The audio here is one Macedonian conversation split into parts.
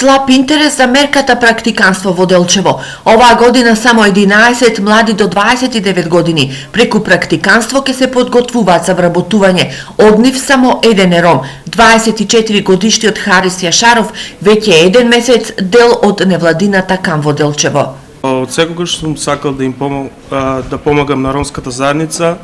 Слаб интерес за мерката практиканство во Делчево. Оваа година само 11 млади до 29 години преку практиканство ќе се подготвуваат за вработување. Од нив само еден е ром. 24 годишниот Харис Јашаров веќе еден месец дел од невладината КАМ во Делчево. Од секогаш сум сакал да помагам на ромската заедница.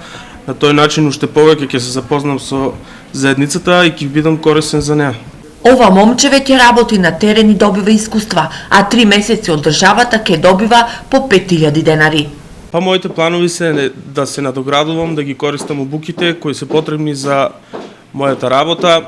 На тој начин уште повеќе ќе се запознам со заедницата и ќе бидам корисен за неа. Ова момче веќе работи на терен и добива искуства, а 3 месеци од државата ќе добива по 5000 денари. Па моите планови се да се надоградувам, да ги користам обуките кои се потребни за мојата работа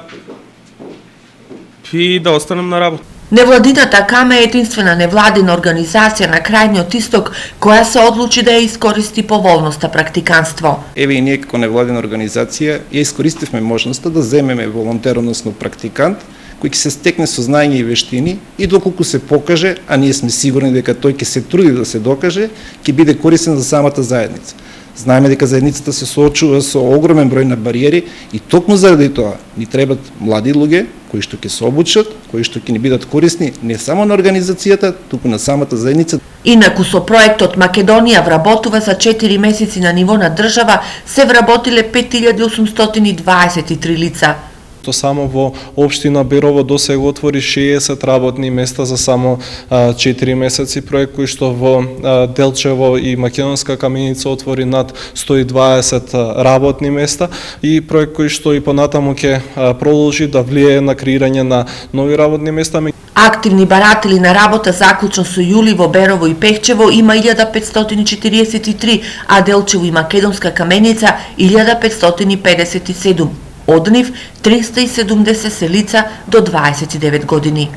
и да останам на работа. Невладината КАМ е единствена невладина организација на крајниот исток која се одлучи да ја искористи поволноста практиканство. Еве и ние како невладина организација ја искористивме можноста да земеме волонтер, односно практикант, кој ќе се стекне со знаење и вештини и доколку се покаже, а ние сме сигурни дека тој ќе се труди да се докаже, ќе биде корисен за самата заедница. Знаеме дека заедницата се соочува со огромен број на бариери и токму заради тоа ни требат млади луѓе кои што ќе се обучат, кои што ќе ни бидат корисни не само на организацијата, туку на самата заедница. Инаку со проектот Македонија вработува за 4 месеци на ниво на држава се вработиле 5823 лица. То само во општина Берово досега отвори 60 работни места за само 4 месеци, проект кој што во Делчево и Македонска каменица отвори над 120 работни места и проект кој што и понатаму ќе продолжи да влијае на креирање на нови работни места. Активни баратели на работа заклучно со јули во Берово и Пехчево има 1543, а Делчево и Македонска каменица 1557. Од нив 370 се лица до 29 години.